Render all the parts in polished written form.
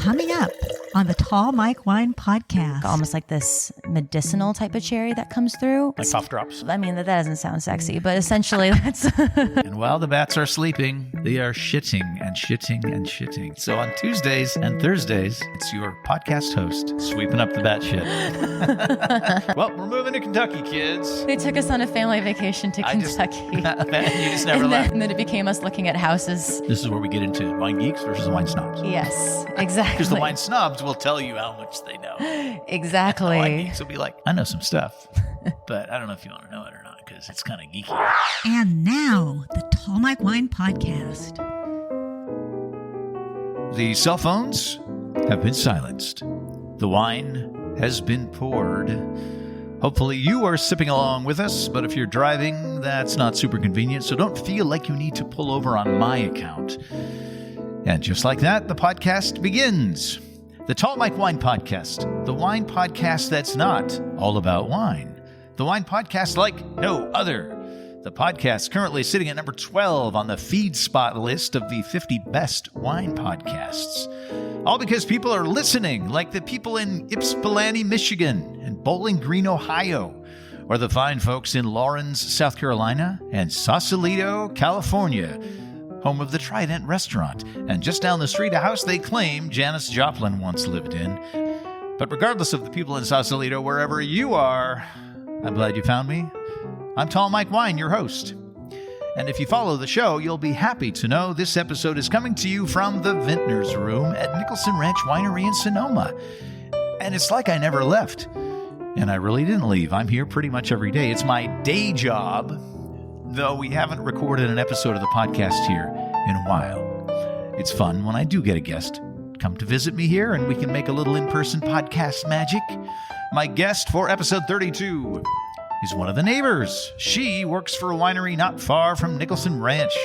coming up on the Tall Mike Wine Podcast. Almost like this medicinal type of cherry that comes through. Like cough drops. I mean, that doesn't sound sexy, but essentially that's... And while the bats are sleeping, they are shitting and shitting and shitting. So on Tuesdays and Thursdays, it's your podcast host sweeping up the bat shit. Well, we're moving to Kentucky, kids. They took us on a family vacation to Kentucky. You just never left. And then it became us looking at houses. This is where we get into wine geeks versus wine snobs. Yes, exactly. Because the wine snobs will tell you how much they know. Exactly. The wine geeks will be like, I know some stuff, but I don't know if you want to know it or not because it's kind of geeky. And now, the Tall Mike Wine Podcast. The cell phones have been silenced. The wine has been poured. Hopefully you are sipping along with us, but if you're driving, that's not super convenient, so don't feel like you need to pull over on my account. And just like that, the podcast begins. The Tall Mike Wine Podcast, the wine podcast that's not all about wine. The wine podcast like no other. The podcast currently sitting at number 12 on the Feed Spot list of the 50 best wine podcasts. All because people are listening, like the people in Ypsilanti, Michigan, and Bowling Green, Ohio, or the fine folks in Lawrence, South Carolina, and Sausalito, California, home of the Trident Restaurant, and just down the street, a house they claim Janis Joplin once lived in. But regardless of the people in Sausalito, wherever you are, I'm glad you found me. I'm Tall Mike Wine, your host. And if you follow the show, you'll be happy to know this episode is coming to you from the Vintner's room at Nicholson Ranch Winery in Sonoma. And it's like I never left. And I really didn't leave. I'm here pretty much every day. It's my day job, though we haven't recorded an episode of the podcast here in a while. It's fun when I do get a guest come to visit me here and we can make a little in-person podcast magic. My guest for episode 32 is one of the neighbors. She works for a winery not far from Nicholson Ranch,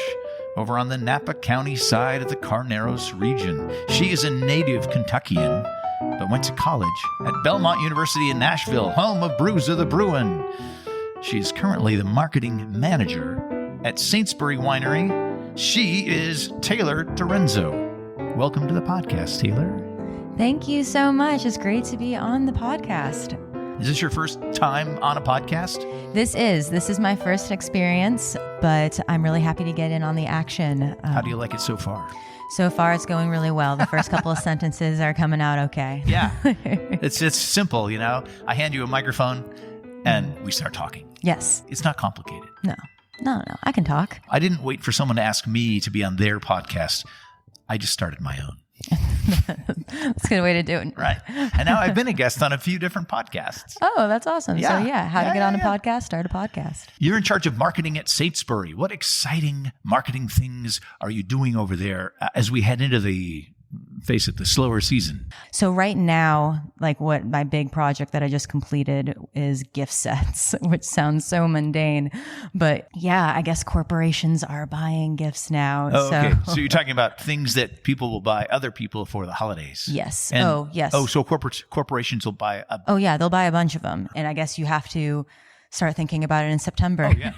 over on the Napa County side of the Carneros region. She is a native Kentuckian, but went to college at Belmont University in Nashville, home of Bruiser the Bruin. She is currently the marketing manager at Saintsbury Winery. She is Taylor Derenzo. Welcome to the podcast, Taylor. Thank you so much. It's great to be on the podcast. Is this your first time on a podcast? This is my first experience, but I'm really happy to get in on the action. How do you like it so far? So far, it's going really well. The first couple of sentences are coming out okay. Yeah. It's simple, you know. I hand you a microphone and we start talking. Yes. It's not complicated. No, I can talk. I didn't wait for someone to ask me to be on their podcast. I just started my own. That's a good way to do it. Right. And now I've been a guest on a few different podcasts. Oh, that's awesome. Yeah. So how to get on a podcast, start a podcast. You're in charge of marketing at Saintsbury. What exciting marketing things are you doing over there as we head into the slower season? So right now, like what my big project that I just completed is gift sets, which sounds so mundane, but yeah, I guess corporations are buying gifts now. Oh, okay. So you're talking about things that people will buy other people for the holidays. Yes. And, yes. Oh, so corporations will buy Oh yeah, they'll buy a bunch of them. And I guess you have to start thinking about it in September. Oh, yeah.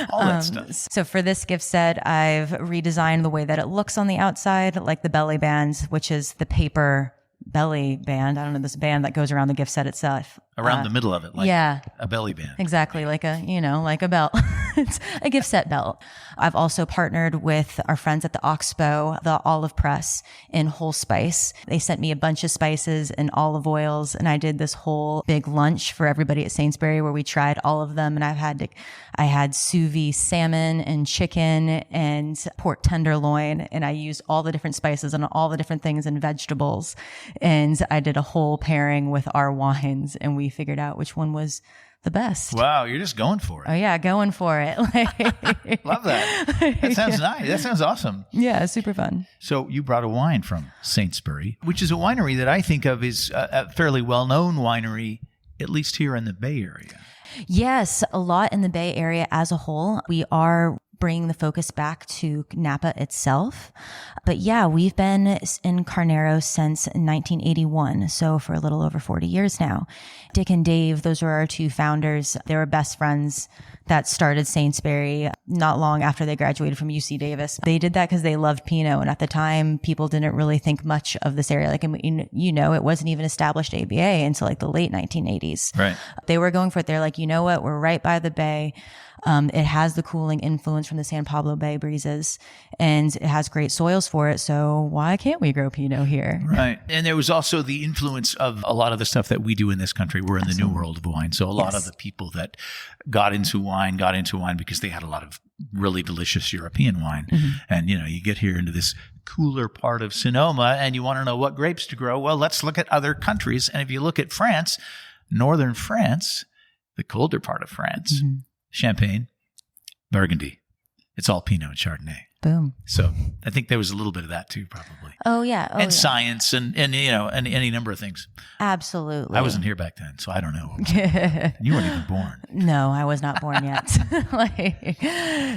All that stuff. So for this gift set, I've redesigned the way that it looks on the outside, like the belly band, which is the paper belly band. I don't know, this band that goes around the gift set itself. Around the middle of it, like a belly band. Exactly, like a belt. It's a gift set belt. I've also partnered with our friends at the Oxbow, the Olive Press in Whole Spice. They sent me a bunch of spices and olive oils, and I did this whole big lunch for everybody at Saintsbury where we tried all of them. And I had sous vide salmon and chicken and pork tenderloin, and I used all the different spices and all the different things and vegetables. And I did a whole pairing with our wines, and we figured out which one was the best. Wow, you're just going for it. Oh yeah, going for it. Love that. That sounds nice. That sounds awesome. Yeah, super fun. So you brought a wine from Saintsbury, which is a winery that I think of as a fairly well-known winery, at least here in the Bay Area. Yes, a lot in the Bay Area as a whole. We are bringing the focus back to Napa itself. But yeah, we've been in Carneros since 1981. So for a little over 40 years now. Dick and Dave, those were our two founders. They were best friends that started Saintsbury not long after they graduated from UC Davis. They did that because they loved Pinot. And at the time, people didn't really think much of this area. Like, you know, it wasn't even established ABA until like the late 1980s. Right. They were going for it. They're like, you know what? We're right by the bay. It has the cooling influence from the San Pablo Bay breezes, and it has great soils for it. So why can't we grow Pinot here? Right. And there was also the influence of a lot of the stuff that we do in this country. We're in the new world of wine. So a lot of the people that got into wine because they had a lot of really delicious European wine. Mm-hmm. And, you know, you get here into this cooler part of Sonoma and you want to know what grapes to grow. Well, let's look at other countries. And if you look at France, northern France, the colder part of France, Champagne, Burgundy. It's all Pinot and Chardonnay. Boom. So I think there was a little bit of that too, probably. Oh, yeah. And science and you know, and any number of things. Absolutely. I wasn't here back then, so I don't know. You weren't even born. No, I was not born yet.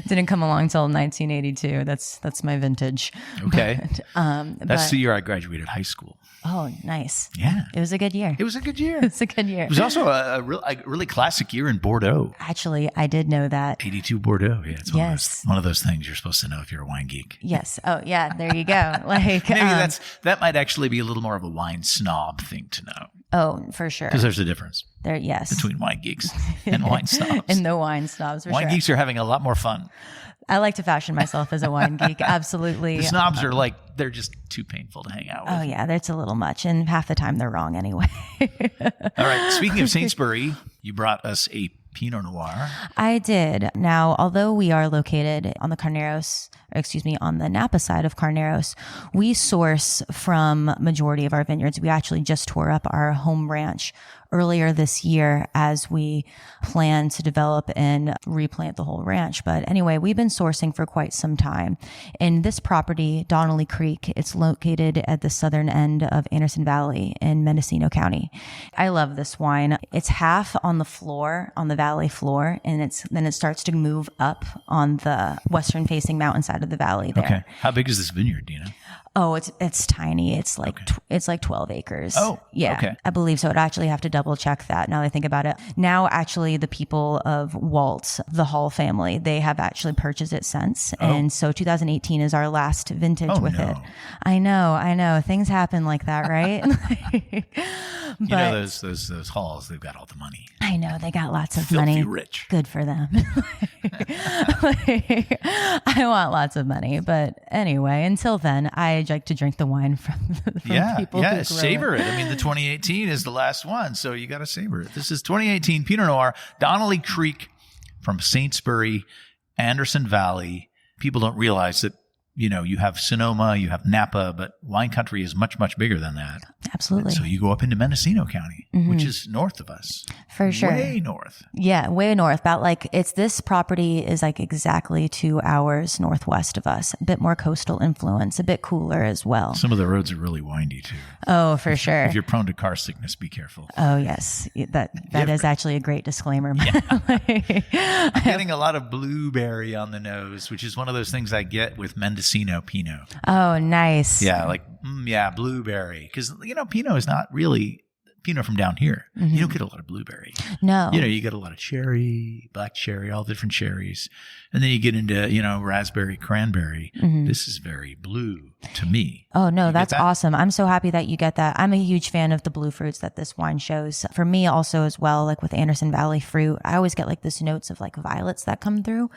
Didn't come along until 1982. That's my vintage. Okay. That's the year I graduated high school. Oh, nice. Yeah. It was a good year. It was a good year. It was a good year. It was also a really classic year in Bordeaux. Actually, I did know that. 82 Bordeaux. Yeah, it's one of those things you're supposed to know if you're a wine geek. Yes. Oh, yeah. There you go. Like maybe that might actually be a little more of a wine snob thing to know. Oh, for sure. Because there's a difference. Yes. Between wine geeks and wine snobs. And the wine snobs, wine geeks are having a lot more fun. I like to fashion myself as a wine geek. Absolutely. The snobs are like, they're just too painful to hang out with. Oh, yeah. That's a little much. And half the time they're wrong anyway. All right. Speaking of Saintsbury, you brought us a Pinot Noir. I did. Now, although we are located on on the Napa side of Carneros, we source from majority of our vineyards. We actually just tore up our home ranch earlier this year as we plan to develop and replant the whole ranch. But anyway, we've been sourcing for quite some time. And this property, Donnelly Creek, it's located at the southern end of Anderson Valley in Mendocino County. I love this wine. It's half on the floor, on the valley floor, and then it starts to move up on the western facing mountainside of the valley there. Okay. How big is this vineyard, do you know? Oh, it's tiny. It's like it's like 12 acres. Oh, yeah. Okay. I believe so. I'd actually have to double check that now that I think about it. Now, actually, the people of Walt, the Hall family, they have actually purchased it since. Oh. And so 2018 is our last vintage with it. I know. Things happen like that, right? You know those Halls, they've got all the money. I know. They got lots of Filthy money. rich. Good for them. I want lots of money. But anyway, until then, I like to drink the wine from people who grow savor it. I mean, the 2018 is the last one, so you got to savor it. This is 2018 Pinot Noir, Donnelly Creek from Saintsbury, Anderson Valley. People don't realize that, you know, you have Sonoma, you have Napa, but wine country is much, much bigger than that. Absolutely. And so you go up into Mendocino County, which is north of us. For sure. Way north. Yeah, way north. About this property is like exactly 2 hours northwest of us. A bit more coastal influence, a bit cooler as well. Some of the roads are really windy too. Oh, for sure. If you're prone to car sickness, be careful. Oh, yes. That is actually a great disclaimer. Yeah. I'm getting a lot of blueberry on the nose, which is one of those things I get with Mendocino Pinot. Oh, nice. Yeah, blueberry. Because, you know, Pinot is not really Pinot from down here. You don't get a lot of blueberry. No. You know, you get a lot of cherry, black cherry, all different cherries. And then you get into, you know, raspberry, cranberry. This is very blue to me. Oh, no, that's awesome. I'm so happy that you get that. I'm a huge fan of the blue fruits that this wine shows. For me also as well, like with Anderson Valley fruit, I always get like this notes of like violets that come through.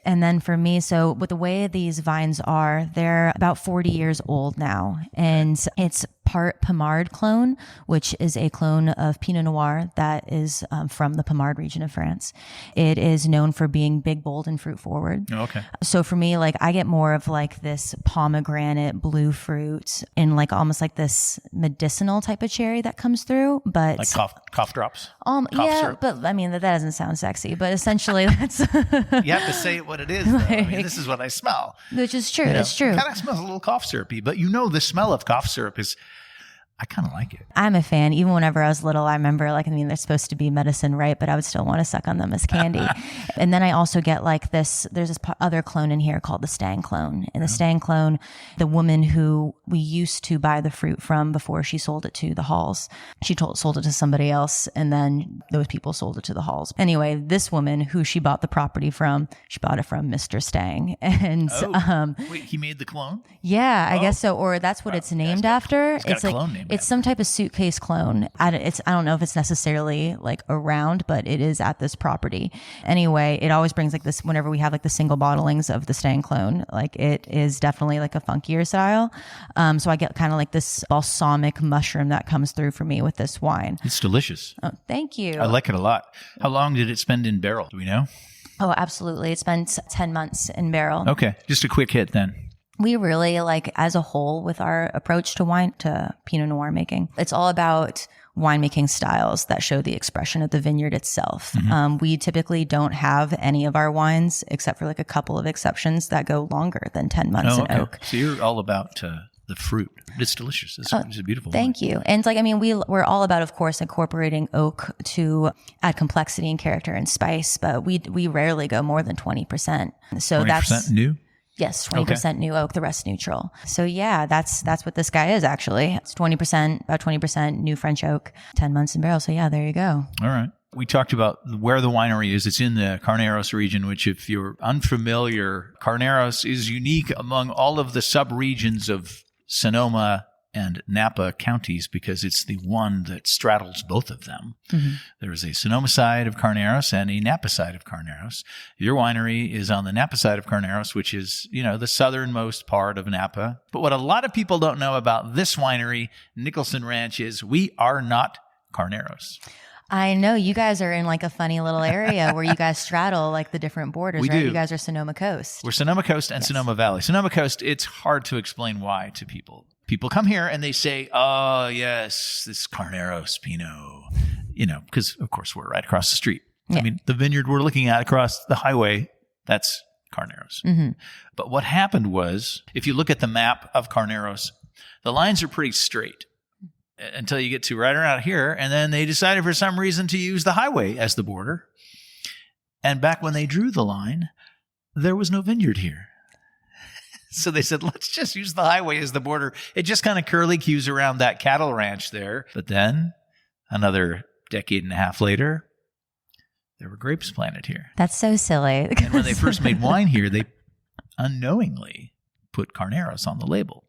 And then for me, so with the way these vines are, they're about 40 years old now. And it's part Pommard clone, which is a clone of Pinot Noir that is from the Pommard region of France. It is known for being big, bold, and fruit forward. Oh, okay. So for me, like I get more of like this pomegranate, blue fruit, and like almost like this medicinal type of cherry that comes through. But like cough drops. Cough syrup. But I mean that doesn't sound sexy. But essentially, that's you have to say what it is. Though. I mean, this is what I smell. Which is true. You know, it's true. It kind of smells a little cough syrupy, but you know the smell of cough syrup is I kind of like it. I'm a fan. Even whenever I was little, I remember they're supposed to be medicine, right? But I would still want to suck on them as candy. And then I also get there's this other clone in here called the Stang clone. And the Stang clone, the woman who we used to buy the fruit from before she sold it to the Halls, she sold it to somebody else. And then those people sold it to the Halls. Anyway, this woman who she bought the property from, she bought it from Mr. Stang. And wait, he made the clone? Yeah, I guess so. Or that's what it's named after. It's got a clone name. It's some type of suitcase clone. I don't know if it's necessarily around, but it is at this property. Anyway, it always brings this whenever we have the single bottlings of the Stang clone. It is definitely a funkier style. So I get kind of this balsamic mushroom that comes through for me with this wine. It's delicious. Oh, thank you. I like it a lot. How long did it spend in barrel? Do we know? Oh, absolutely. It spent 10 months in barrel. Okay. Just a quick hit then. We really as a whole with our approach to wine, to Pinot Noir making, it's all about winemaking styles that show the expression of the vineyard itself. Mm-hmm. We typically don't have any of our wines, except for a couple of exceptions, that go longer than 10 months in oak. So you're all about the fruit. It's delicious. It's a beautiful wine. Thank you. And we're all about, of course, incorporating oak to add complexity and character and spice, but we rarely go more than 20%. So 20% that's new? Yes, 20% new oak, the rest neutral. So yeah, that's what this guy is actually. It's 20%, about 20% new French oak, 10 months in barrel. So yeah, there you go. All right. We talked about where the winery is. It's in the Carneros region, which if you're unfamiliar, Carneros is unique among all of the sub-regions of Sonoma and Napa counties because it's the one that straddles both of them. Mm-hmm. There is a Sonoma side of Carneros and a Napa side of Carneros. Your winery is on the Napa side of Carneros, which is, the southernmost part of Napa. But what a lot of people don't know about this winery, Nicholson Ranch, is we are not Carneros. I know you guys are in a funny little area where you guys straddle the different borders, we right? Do. You guys are Sonoma Coast. We're Sonoma Coast and Sonoma Valley. Sonoma Coast, it's hard to explain why to people. People come here and they say, oh, yes, this Carneros Pinot, because, of course, we're right across the street. Yeah. I mean, the vineyard we're looking at across the highway, that's Carneros. Mm-hmm. But what happened was, if you look at the map of Carneros, the lines are pretty straight until you get to right around here. And then they decided for some reason to use the highway as the border. And back when they drew the line, there was no vineyard here. So they said, let's just use the highway as the border. It just kind of curlicues around that cattle ranch there. But then another decade and a half later, there were grapes planted here. That's so silly. And when they first made wine here, they unknowingly put Carneros on the label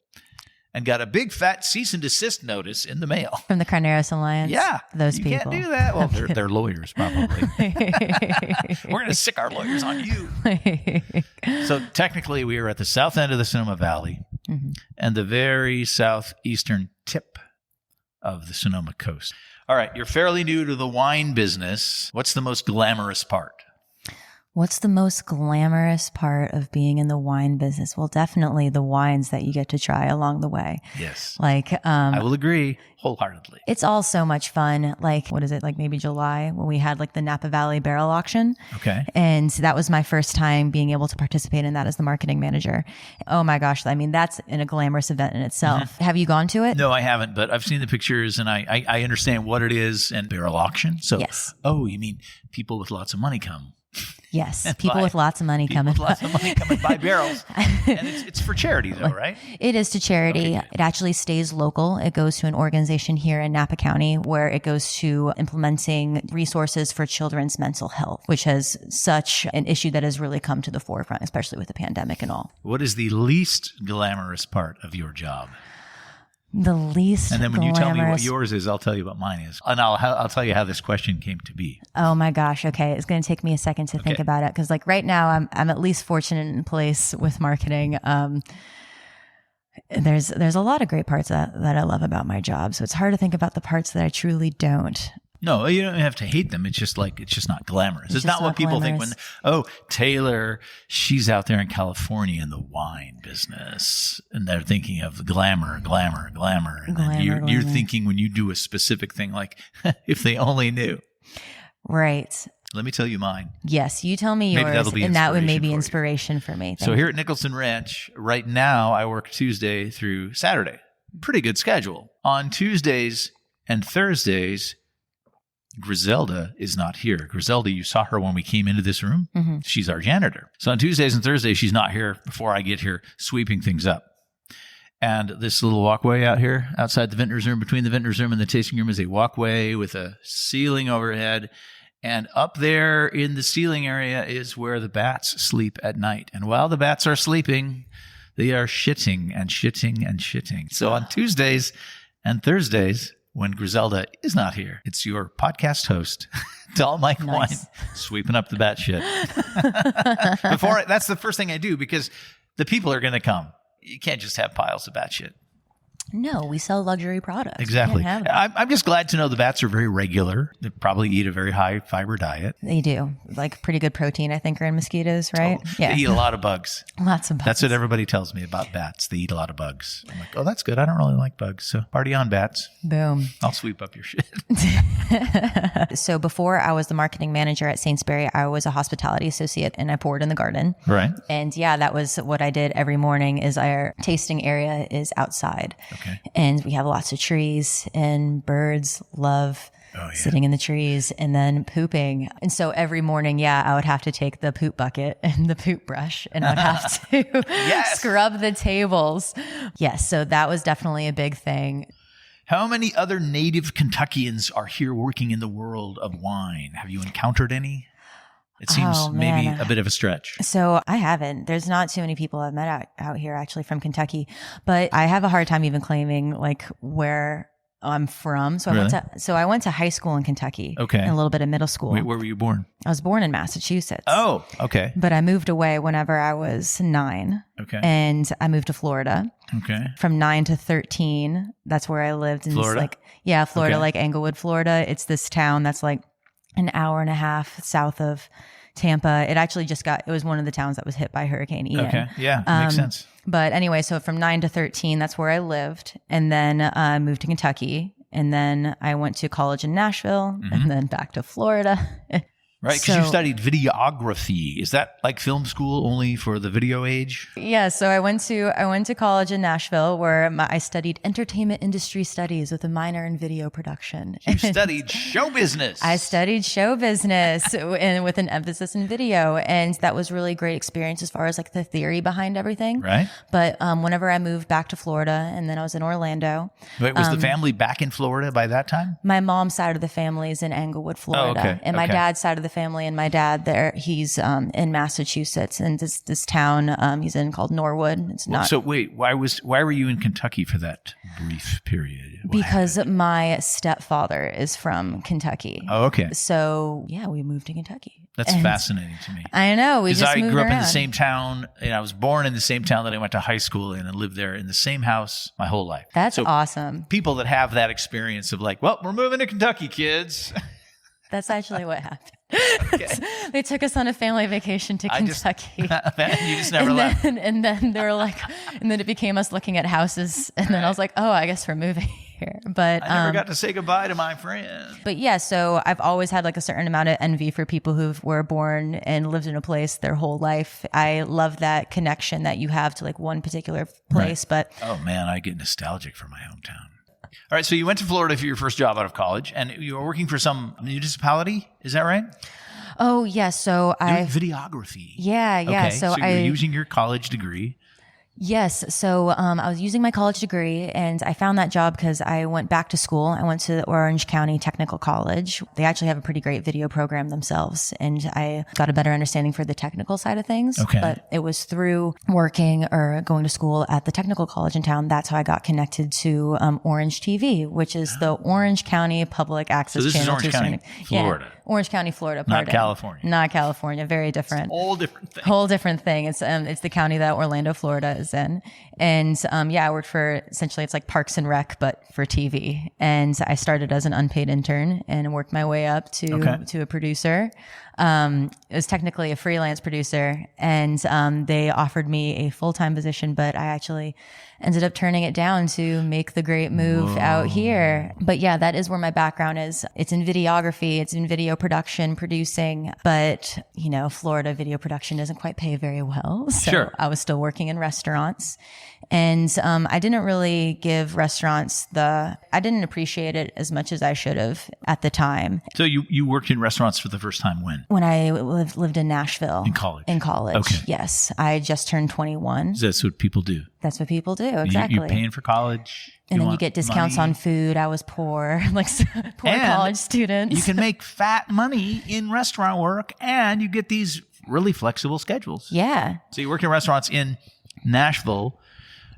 and got a big fat cease and desist notice in the mail. From the Carneros Alliance? Yeah. Those people. You can't do that. Well, they're lawyers, probably. We're going to sick our lawyers on you. So technically, we are at the south end of the Sonoma Valley and the very southeastern tip of the Sonoma Coast. All right. You're fairly new to the wine business. What's the most glamorous part? What's the most glamorous part of being in the wine business? Well, definitely the wines that you get to try along the way. Yes. I will agree wholeheartedly. It's all so much fun. What is it? Maybe July when we had the Napa Valley barrel auction. Okay. And that was my first time being able to participate in that as the marketing manager. Oh my gosh. I mean, that's a glamorous event in itself. Mm-hmm. Have you gone to it? No, I haven't, but I've seen the pictures and I understand what it is and barrel auction. So, yes. Oh, you mean people with lots of money come? Yes, people with lots of money come and buy barrels. And it's for charity, though, right? It is to charity. Okay. It actually stays local. It goes to an organization here in Napa County where it goes to implementing resources for children's mental health, which has such an issue that has really come to the forefront, especially with the pandemic and all. What is the least glamorous part of your job? The least And then when glamorous. you tell me what yours is, I'll tell you what mine is. And I'll tell you how this question came to be. Oh my gosh. Okay. It's going to take me a second to think about it. Cause right now I'm at least fortunate in place with marketing. There's a lot of great parts that I love about my job. So it's hard to think about the parts that I truly don't. No, you don't have to hate them. It's just not glamorous. It's not what people think when, Taylor, she's out there in California in the wine business. And they're thinking of glamour. And then you're thinking when you do a specific thing, if they only knew. Right. Let me tell you mine. Yes, you tell me yours, and that would maybe inspiration for me. So here at Nicholson Ranch, right now, I work Tuesday through Saturday. pretty good schedule. On Tuesdays and Thursdays, Griselda is not here. Griselda, you saw her when we came into this room. Mm-hmm. She's our janitor. So on Tuesdays and Thursdays, she's not here before I get here sweeping things up. And this little walkway out here, outside the Vintner's room, between the Vintner's room and the tasting room, is a walkway with a ceiling overhead. And up there in the ceiling area is where the bats sleep at night. And while the bats are sleeping, they are shitting and shitting and shitting. So on Tuesdays and Thursdays, when Griselda is not here, it's your podcast host, Tall Mike Wine, sweeping up the bat shit. That's the first thing I do, because the people are going to come. You can't just have piles of bat shit. No, we sell luxury products. Exactly. I'm just glad to know the bats are very regular. They probably eat a very high fiber diet. They do. Like pretty good protein, I think, are in mosquitoes, right? Oh, yeah. They eat a lot of bugs. Lots of bugs. That's what everybody tells me about bats. They eat a lot of bugs. I'm like, oh, that's good. I don't really like bugs. So party on, bats. Boom. I'll sweep up your shit. So before I was the marketing manager at Saintsbury, I was a hospitality associate, and I poured in the garden. Right. And yeah, that was what I did every morning. Is our tasting area is outside. Okay. And we have lots of trees, and birds love sitting in the trees and then pooping. And so every morning, I would have to take the poop bucket and the poop brush, and I would have to scrub the tables. Yes. So that was definitely a big thing. How many other native Kentuckians are here working in the world of wine? Have you encountered any? It seems maybe a bit of a stretch. So I haven't. There's not too many people I've met out here actually from Kentucky, but I have a hard time even claiming like where I'm from. So I went to high school in Kentucky. Okay. And a little bit of middle school. Wait, where were you born? I was born in Massachusetts. Oh, okay. But I moved away whenever I was 9. Okay. And I moved to Florida. Okay. From 9 to 13. That's where I lived. In Florida? Florida, Okay. like Englewood, Florida. It's this town that's like an hour and a half south of Tampa. It was one of the towns that was hit by Hurricane Ian. Okay. Yeah. Makes sense. But anyway, so from 9 to 13, that's where I lived. And then I moved to Kentucky. And then I went to college in Nashville and then back to Florida. Right, because you studied videography. Is that like film school only for the video age? Yeah, so I went to college in Nashville where I studied entertainment industry studies with a minor in video production. You studied show business. I studied show business and with an emphasis in video, and that was really great experience as far as like the theory behind everything. Right. But whenever I moved back to Florida, and then I was in Orlando. Wait, was the family back in Florida by that time? My mom's side of the family is in Englewood, Florida. Oh, okay. And my dad's side of the family, and my dad he's in Massachusetts, and this town he's in called Norwood. It's not. So wait, why were you in Kentucky for that brief period? Because my stepfather is from Kentucky. Oh, okay. So yeah, we moved to Kentucky. That's fascinating to me. I know. We just moved I grew up around. in the same town, and I was born in the same town that I went to high school in, and lived there in the same house my whole life. That's awesome. People that have that experience of like, well, we're moving to Kentucky, kids. That's actually what happened. Okay. They took us on a family vacation to Kentucky. You just never left. And then they were like, and then it became us looking at houses. And then I was like, oh, I guess we're moving here. But I never got to say goodbye to my friend. But yeah, so I've always had like a certain amount of envy for people who were born and lived in a place their whole life. I love that connection that you have to like one particular place. Right. But oh man, I get nostalgic for my hometown. All right, so you went to Florida for your first job out of college, and you were working for some municipality. Is that right? Oh, yeah. So videography. Yeah. Okay, So you're using your college degree. Yes. So I was using my college degree, and I found that job because I went back to school. I went to Orange County Technical College. They actually have a pretty great video program themselves, and I got a better understanding for the technical side of things. Okay. But it was through working or going to school at the technical college in town. That's how I got connected to Orange TV, which is the Orange County Public Access So this Channel. is Orange County, Florida. Yeah, Orange County, Florida. Not California. Not California. Very different. Whole different thing. Whole different thing. It's the county that Orlando, Florida is in. And I worked for essentially it's like Parks and Rec, but for TV. And I started as an unpaid intern and worked my way up to a producer. It was technically a freelance producer, and they offered me a full-time position, but I actually ended up turning it down to make the great move out here. But yeah, that is where my background is. It's in videography, it's in video production, producing, but you know, Florida video production doesn't quite pay very well. So Sure. I was still working in restaurants, and I didn't really give restaurants I didn't appreciate it as much as I should have at the time. So you worked in restaurants for the first time when I lived in Nashville. In college? In college, Okay. Yes. I just turned 21. That's what people do. That's what people do, exactly. You're paying for college. And then you want get discounts money. on food. I was poor, like poor And college students. You can make fat money in restaurant work, and you get these really flexible schedules. Yeah. So you worked in restaurants in Nashville,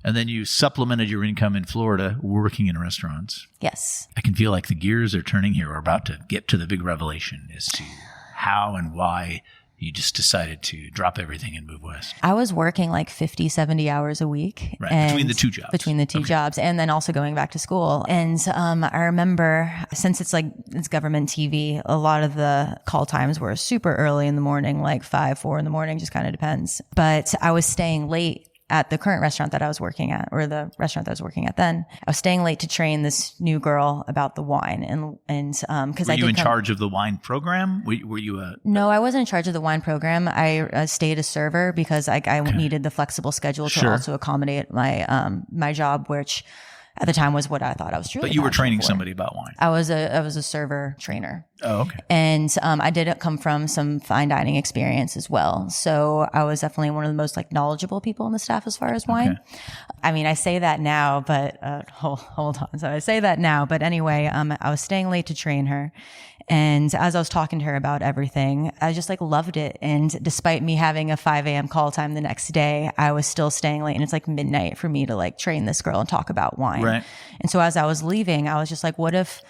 and then you supplemented your income in Florida working in restaurants. Yes. I can feel like the gears are turning here. We're about to get to the big revelation as to how and why you just decided to drop everything and move west. I was working like 50, 70 hours a week. Right, between the two jobs. Between the two jobs, and then also going back to school. And I remember, since it's government TV, a lot of the call times were super early in the morning, like 5, 4 in the morning, just kind of depends. But I was staying late at the current restaurant that I was working at, or the restaurant that I was working at then. I was staying late to train this new girl about the wine, and because Were you in charge of the wine program? Were you No, I wasn't in charge of the wine program. I stayed a server because I needed the flexible schedule to Sure. also accommodate my my job, which at the time was what I thought I was truly. But you were passionate training for. somebody about wine. I was a server trainer. Oh, okay. And I did come from some fine dining experience as well. So I was definitely one of the most knowledgeable people on the staff as far as wine. Okay. I mean, I say that now, but hold on. So I say that now, but anyway, I was staying late to train her. And as I was talking to her about everything, I just loved it. And despite me having a 5 a.m. call time the next day, I was still staying late. And it's midnight for me to train this girl and talk about wine. Right. And so as I was leaving, I was just what if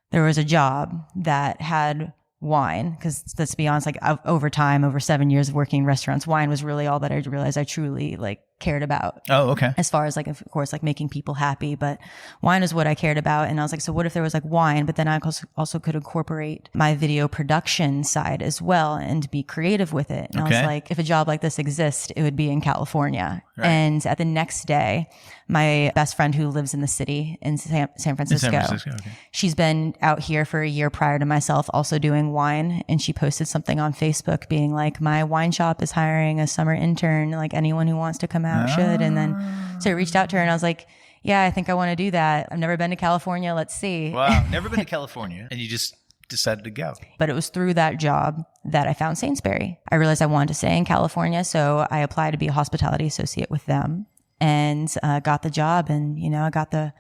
there was a job that had wine? Because let's be honest, over time, over 7 years of working in restaurants, wine was really all that I realized I truly cared about. Oh, okay. As far as of course, making people happy, but wine is what I cared about. And I was so what if there was wine, but then I also could incorporate my video production side as well and be creative with it. And Okay. I was if a job like this exists, it would be in California. Right. And at the next day, my best friend who lives in the city in San Francisco, Okay. she's been out here for a year prior to myself also doing wine. And she posted something on Facebook being my wine shop is hiring a summer intern, anyone who wants to come out should. And then, so I reached out to her and I was yeah, I think I want to do that. I've never been to California. Let's see. Wow. Never been to California. And you just decided to go. But it was through that job that I found Saintsbury. I realized I wanted to stay in California. So I applied to be a hospitality associate with them and got the job. And, I got the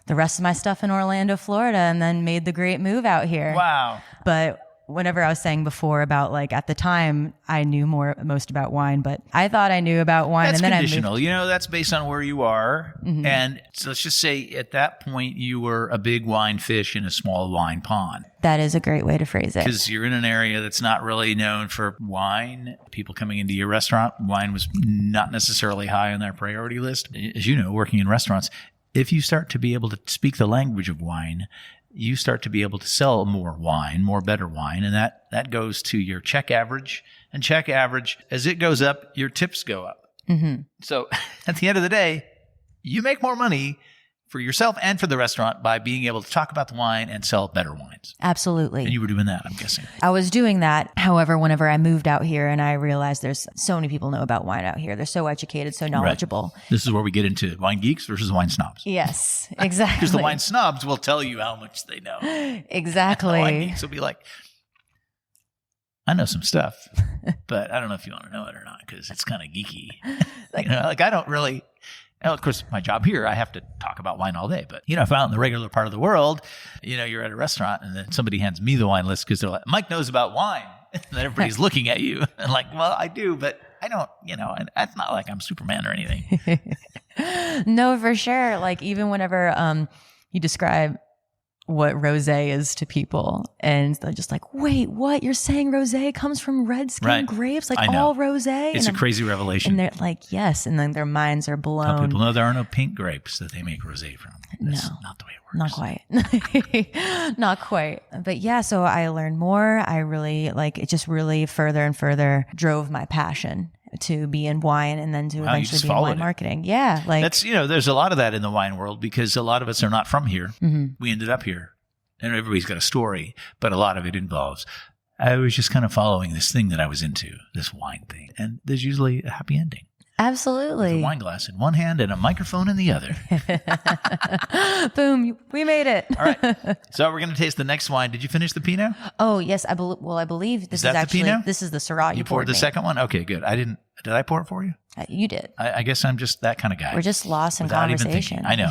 rest of my stuff in Orlando, Florida, and then made the great move out here. Wow. But whenever I was saying before about at the time I knew most about wine, but I thought I knew about wine. That's and then conditional. I moved. That's based on where you are. Mm-hmm. And so let's just say at that point you were a big wine fish in a small wine pond. That is a great way to phrase it. Because you're in an area that's not really known for wine. People coming into your restaurant, wine was not necessarily high on their priority list. As you know, working in restaurants, if you start to be able to speak the language of wine, you start to be able to sell more wine, more better wine. And that goes to your check average. And check average, as it goes up, your tips go up. Mm-hmm. So at the end of the day, you make more money for yourself and for the restaurant by being able to talk about the wine and sell better wines. Absolutely. And you were doing that, I'm guessing. I was doing that. However, whenever I moved out here and I realized there's so many people know about wine out here. They're so educated, so knowledgeable. Right. This is where we get into wine geeks versus wine snobs. Yes, exactly. Because the wine snobs will tell you how much they know. Exactly. The wine geeks will be I know some stuff, but I don't know if you want to know it or not because it's kind of geeky. I don't really... Of course, my job here, I have to talk about wine all day. But, if out in the regular part of the world, you're at a restaurant and then somebody hands me the wine list because they're like, Mike knows about wine. And then everybody's looking at you and well, I do, but I don't, and it's not like I'm Superman or anything. No, for sure. Even whenever you describe what rosé is to people. And they're just like, wait, what? You're saying rosé comes from red skin grapes? Like all rosé? It's a crazy revelation. And they're like, yes. And then their minds are blown. How people know there are no pink grapes that they make rosé from. That's not the way it works. Not quite. Not quite. But yeah, so I learned more. I really it just really further and further drove my passion to be in wine and then to eventually be in wine marketing. Yeah. That's, there's a lot of that in the wine world because a lot of us are not from here. Mm-hmm. We ended up here and everybody's got a story, but a lot of it involves, I was just kind of following this thing that I was into, this wine thing. And there's usually a happy ending. Absolutely. With a wine glass in one hand and a microphone in the other. Boom. We made it. All right. So we're going to taste the next wine. Did you finish the Pinot? Oh, yes. I believe this is actually, the Pinot? This is the Syrah you poured the second one? Okay, good. Did I pour it for you? You did. I guess I'm just that kind of guy. We're just lost in conversation. I know.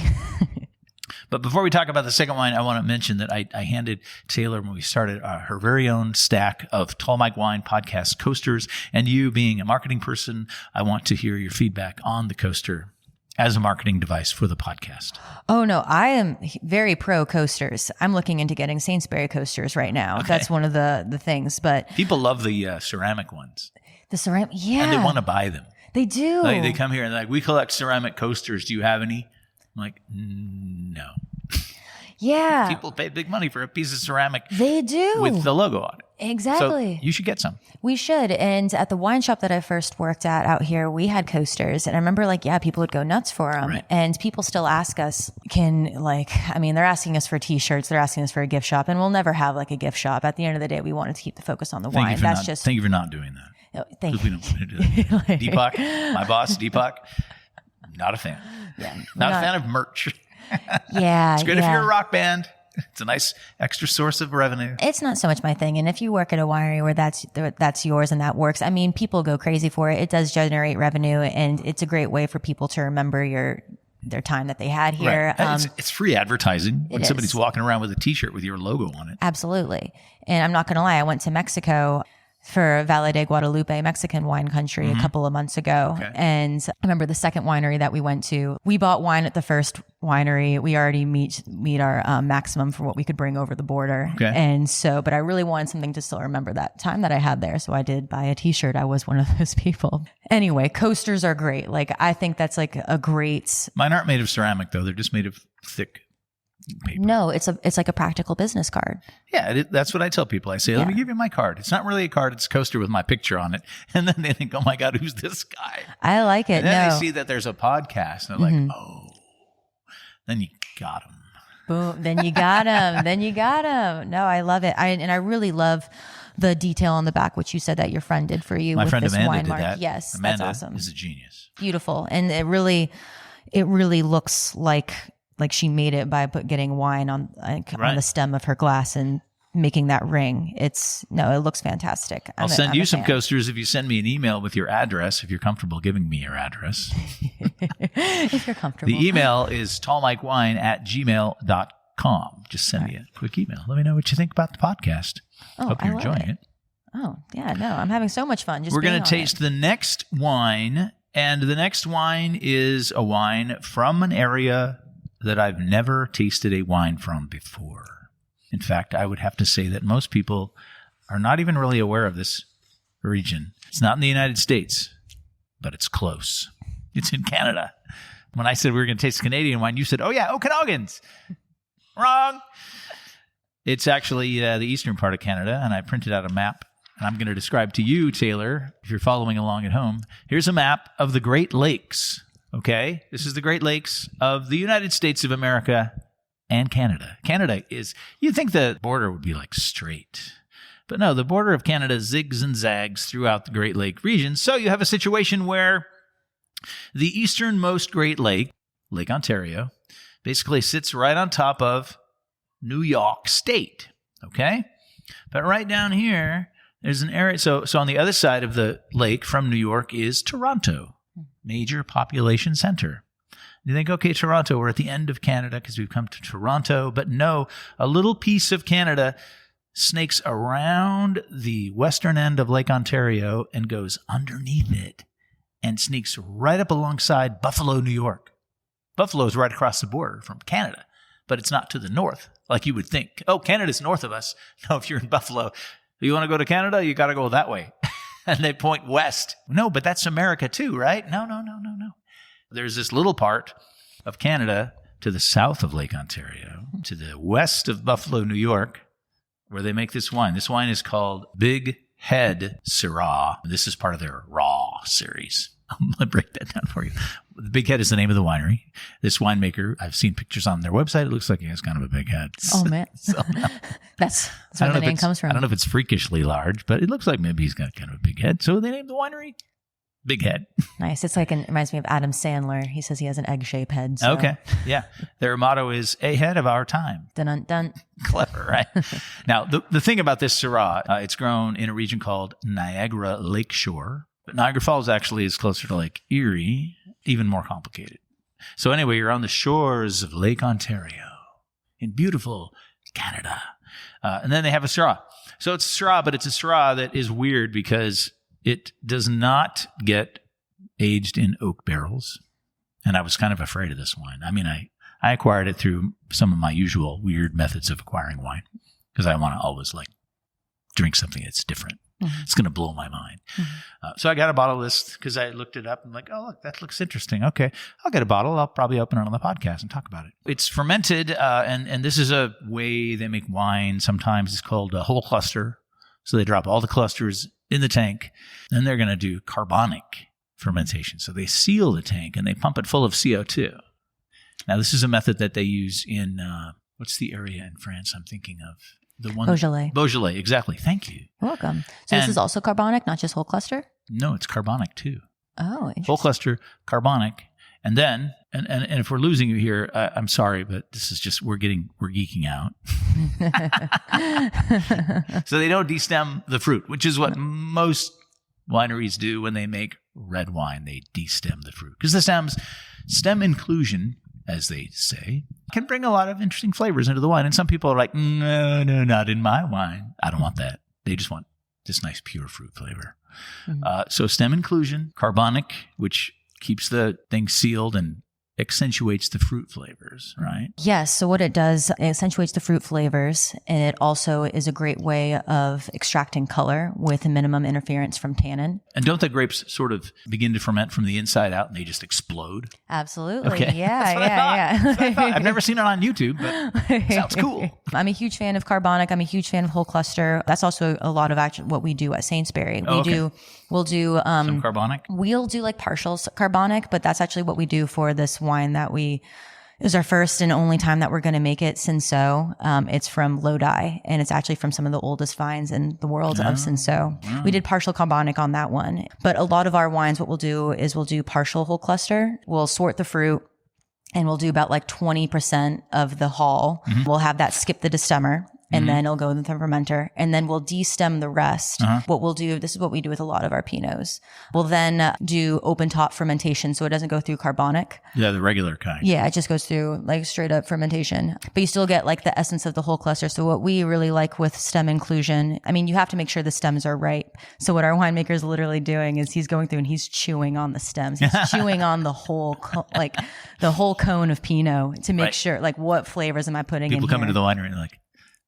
But before we talk about the second wine, I want to mention that I handed Taylor, when we started, her very own stack of Tall Mike Wine podcast coasters. And you being a marketing person, I want to hear your feedback on the coaster as a marketing device for the podcast. Oh, no, I am very pro coasters. I'm looking into getting Saintsbury coasters right now. Okay. That's one of the things. But people love the ceramic ones. The ceramic, yeah. And they want to buy them. They do. They come here and they're like, we collect ceramic coasters. Do you have any? I'm like, no. Yeah. People pay big money for a piece of ceramic. They do. With the logo on it. Exactly. So you should get some. We should. And at the wine shop that I first worked at out here, we had coasters. And I remember people would go nuts for them. Right. And people still ask us, they're asking us for t-shirts. They're asking us for a gift shop. And we'll never have a gift shop. At the end of the day, we wanted to keep the focus on the wine. Thank you for not doing that. Oh, thank you. We don't want to do that. Deepak, my boss, Deepak, not a fan. Yeah, not a fan of merch. Yeah. It's great if you're a rock band. It's a nice extra source of revenue. It's not so much my thing. And if you work at a winery where that's yours and that works, I mean, people go crazy for it. It does generate revenue, and it's a great way for people to remember their time that they had here. Right. It's free advertising when somebody's walking around with a T-shirt with your logo on it. Absolutely. And I'm not going to lie, I went to Mexico for Valle de Guadalupe, Mexican wine country, a couple of months ago. Okay. And I remember the second winery that we went to, we bought wine at the first winery. We already meet our maximum for what we could bring over the border. Okay. And so, but I really wanted something to still remember that time that I had there. So I did buy a t-shirt. I was one of those people. Anyway, coasters are great. I think that's a great. Mine aren't made of ceramic though. They're just made of thick paper. No, it's like a practical business card. Yeah, that's what I tell people. I say, let me give you my card. It's not really a card. It's a coaster with my picture on it. And then they think, oh my God, who's this guy? I like it. And then they see that there's a podcast and they're like, oh, then you got him. Boom. Then you got him. No, I love it. I really love the detail on the back, which you said that your friend did for you. My with friend this Amanda wine did mark. that. Yes, Amanda that's awesome. is a genius. Beautiful. And it really looks like she made it by getting wine on the stem of her glass and making that ring. It looks fantastic. I'll send you some coasters if you send me an email with your address, if you're comfortable giving me your address. If you're comfortable. The email is tallmikewine@gmail.com. Just send me a quick email. Let me know what you think about the podcast. Hope you're enjoying it. Oh, yeah, no, I'm having so much fun. We're going to taste the next wine, and the next wine is a wine from an area that I've never tasted a wine from before. In fact, I would have to say that most people are not even really aware of this region. It's not in the United States, but it's close. It's in Canada. When I said we were going to taste Canadian wine, you said, oh yeah, Okanagan's. Wrong. It's actually the eastern part of Canada, and I printed out a map, and I'm going to describe to you, Taylor, if you're following along at home. Here's a map of the Great Lakes. Okay, this is the Great Lakes of the United States of America and Canada. Canada is, you'd think the border would be straight. But no, the border of Canada zigs and zags throughout the Great Lake region. So you have a situation where the easternmost Great Lake, Lake Ontario, basically sits right on top of New York State. Okay? But right down here, there's an area. So on the other side of the lake from New York is Toronto. Major population center. You think, okay, Toronto, we're at the end of Canada because we've come to Toronto. But no, a little piece of Canada snakes around the western end of Lake Ontario and goes underneath it and sneaks right up alongside Buffalo, New York. Buffalo is right across the border from Canada. but it's not to the north like you would think. Oh, Canada's north of us. No, if you're in Buffalo, you want to go to Canada, you got to go that way. And they point west. No, but that's America too, right? No. There's this little part of Canada to the south of Lake Ontario, to the west of Buffalo, New York, where they make this wine. This wine is called Big Head Syrah. This is part of their Raw series. I'm going to break that down for you. The Big Head is the name of the winery. This winemaker, I've seen pictures on their website. It looks like he has kind of a big head. Oh, man. So, that's where the name comes from. I don't know if it's freakishly large, but it looks like maybe he's got kind of a big head. So they named the winery Big Head. Nice. It's like, it reminds me of Adam Sandler. He says he has an egg-shaped head. So. Okay. Yeah. Their motto is ahead of our time. Dun-dun-dun. Clever, right? Now, the thing about this Syrah, it's grown in a region called Niagara Lakeshore. But Niagara Falls actually is closer to Lake Erie, even more complicated. So anyway, you're on the shores of Lake Ontario in beautiful Canada. And then they have a Syrah. So it's a Syrah, but it's a Syrah that is weird because it does not get aged in oak barrels. And I was kind of afraid of this wine. I mean, I acquired it through some of my usual weird methods of acquiring wine because I want to always drink something that's different. Mm-hmm. It's going to blow my mind. Mm-hmm. So I got a bottle of this because I looked it up and oh, look, that looks interesting. Okay, I'll get a bottle. I'll probably open it on the podcast and talk about it. It's fermented, and this is a way they make wine. Sometimes it's called a whole cluster. So they drop all the clusters in the tank. Then they're going to do carbonic fermentation. So they seal the tank and they pump it full of CO2. Now, this is a method that they use in, what's the area in France I'm thinking of? The one Beaujolais, exactly. Thank you. You're welcome. So this is also carbonic, not just whole cluster? No, it's carbonic too. Oh, interesting. Whole cluster, carbonic. And then, and if we're losing you here, I'm sorry, but this is just, we're geeking out. So they don't destem the fruit, which is what most wineries do when they make red wine. They destem the fruit because the stem inclusion, as they say, can bring a lot of interesting flavors into the wine. And some people are like, no, not in my wine. I don't want that. They just want this nice pure fruit flavor. Mm-hmm. So stem inclusion, carbonic, which keeps the thing sealed and accentuates the fruit flavors, right? Yes. So what it does, it accentuates the fruit flavors, and it also is a great way of extracting color with minimum interference from tannin. And don't the grapes sort of begin to ferment from the inside out and they just explode? Absolutely. Okay. Yeah. I've never seen it on YouTube, but it sounds cool. I'm a huge fan of carbonic. I'm a huge fan of whole cluster. That's also a lot of what we do at Saintsbury. We'll do some carbonic. We'll do partial carbonic, but that's actually what we do for this wine that is our first and only time that we're going to make it. Cinsault. It's from Lodi, and it's actually from some of the oldest vines in the world of Cinsault. Oh. We did partial carbonic on that one, but a lot of our wines, what we'll do is we'll do partial whole cluster. We'll sort the fruit, and we'll do about 20% of the hull. Mm-hmm. We'll have that skip the destemmer. And then it'll go in the fermenter, and then we'll destem the rest. Uh-huh. What we'll do, this is what we do with a lot of our Pinots. We'll then do open top fermentation, so it doesn't go through carbonic. Yeah, the regular kind. Yeah, it just goes through straight up fermentation. But you still get the essence of the whole cluster. So what we really like with stem inclusion, I mean, you have to make sure the stems are ripe. So what our winemaker is literally doing is he's going through and he's chewing on the stems. He's chewing on the whole, the whole cone of Pinot to make sure, what flavors am I putting in here? People come into the winery and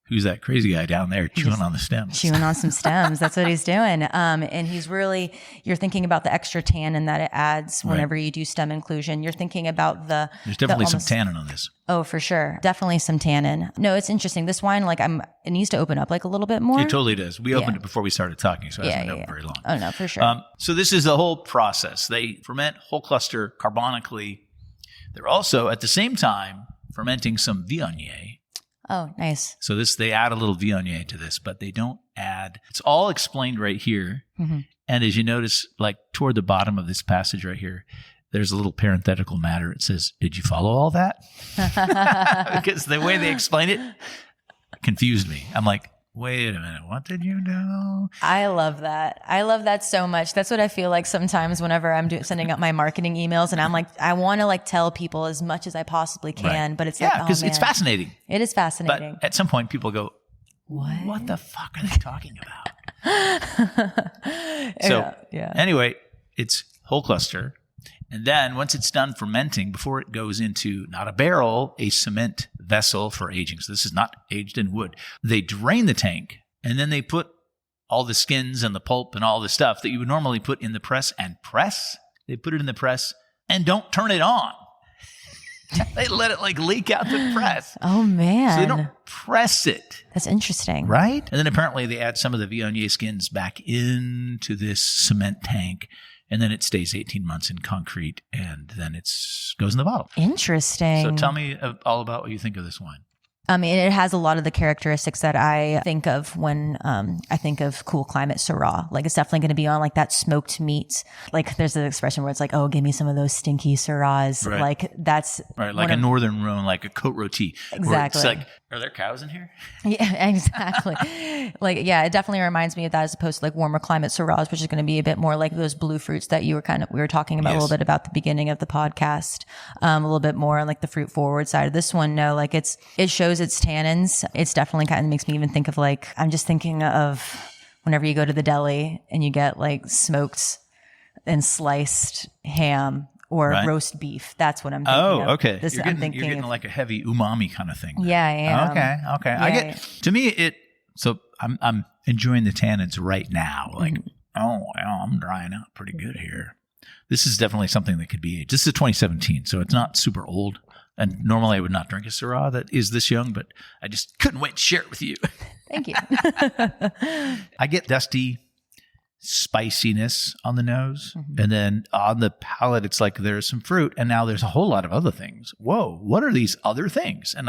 who's that crazy guy down there chewing on the stems? Chewing on some stems. That's what he's doing. And he's really, you're thinking about the extra tannin that it adds whenever you do stem inclusion. You're thinking about there's definitely some tannin on this. Oh, for sure. Definitely some tannin. No, it's interesting. This wine, it needs to open up a little bit more. It totally does. We opened it before we started talking, so it hasn't been open very long. Oh, no, for sure. So this is the whole process. They ferment whole cluster carbonically. They're also, at the same time, fermenting some Viognier. Oh, nice. So they add a little Viognier to this, but they don't add. It's all explained right here. Mm-hmm. And as you notice, toward the bottom of this passage right here, there's a little parenthetical matter. It says, "Did you follow all that?" Because the way they explain it confused me. I'm like, wait a minute, what did you do? I love that. I love that so much. That's what I feel like sometimes whenever I'm sending out my marketing emails, and I'm I want to tell people as much as I possibly can, but it's because it's fascinating. It is fascinating. But at some point, people go, "What the fuck are they talking about?" So anyway, it's whole cluster, And then once it's done fermenting, before it goes into not a barrel, a cement vessel for aging. So this is not aged in wood. They drain the tank and then they put all the skins and the pulp and all the stuff that you would normally put in the press and press. They put it in the press and don't turn it on. They let it like leak out the press. Oh, man. So they don't press it. That's interesting. Right? And then apparently they add some of the Viognier skins back into this cement tank. And then it stays 18 months in concrete, and then it goes in the bottle. Interesting. So tell me all about what you think of this wine. I mean, it has a lot of the characteristics that I think of when I think of cool climate Syrah. Like, it's definitely going to be on like that smoked meat. Like, there's an expression where it's like, oh, give me some of those stinky Syrahs. Right. Like, that's right, like a northern Rhone, like a côte rôtie. Exactly. It's like, are there cows in here? Yeah, exactly. Like, yeah, it definitely reminds me of that as opposed to like warmer climate Syrahs, which is going to be a bit more like those blue fruits that we were talking about a little bit about the beginning of the podcast. A little bit more on like the fruit forward side of this one. No, like it shows its tannins. It's definitely kind of makes me even think of like, I'm just thinking of whenever you go to the deli and you get like smoked and sliced ham or roast beef. That's what I'm thinking of. Okay. I'm getting like a heavy umami kind of thing. Yeah, I am. Okay. Yeah. To me, so I'm enjoying the tannins right now. Like, I'm drying out pretty good here. This is definitely something that could be aged. This is 2017, so it's not super old. And normally I would not drink a Syrah that is this young, but I just couldn't wait to share it with you. Thank you. I get dusty spiciness on the nose. And then on the palate, it's like there's some fruit. And now there's a whole lot of other things. Whoa, what are these other things? And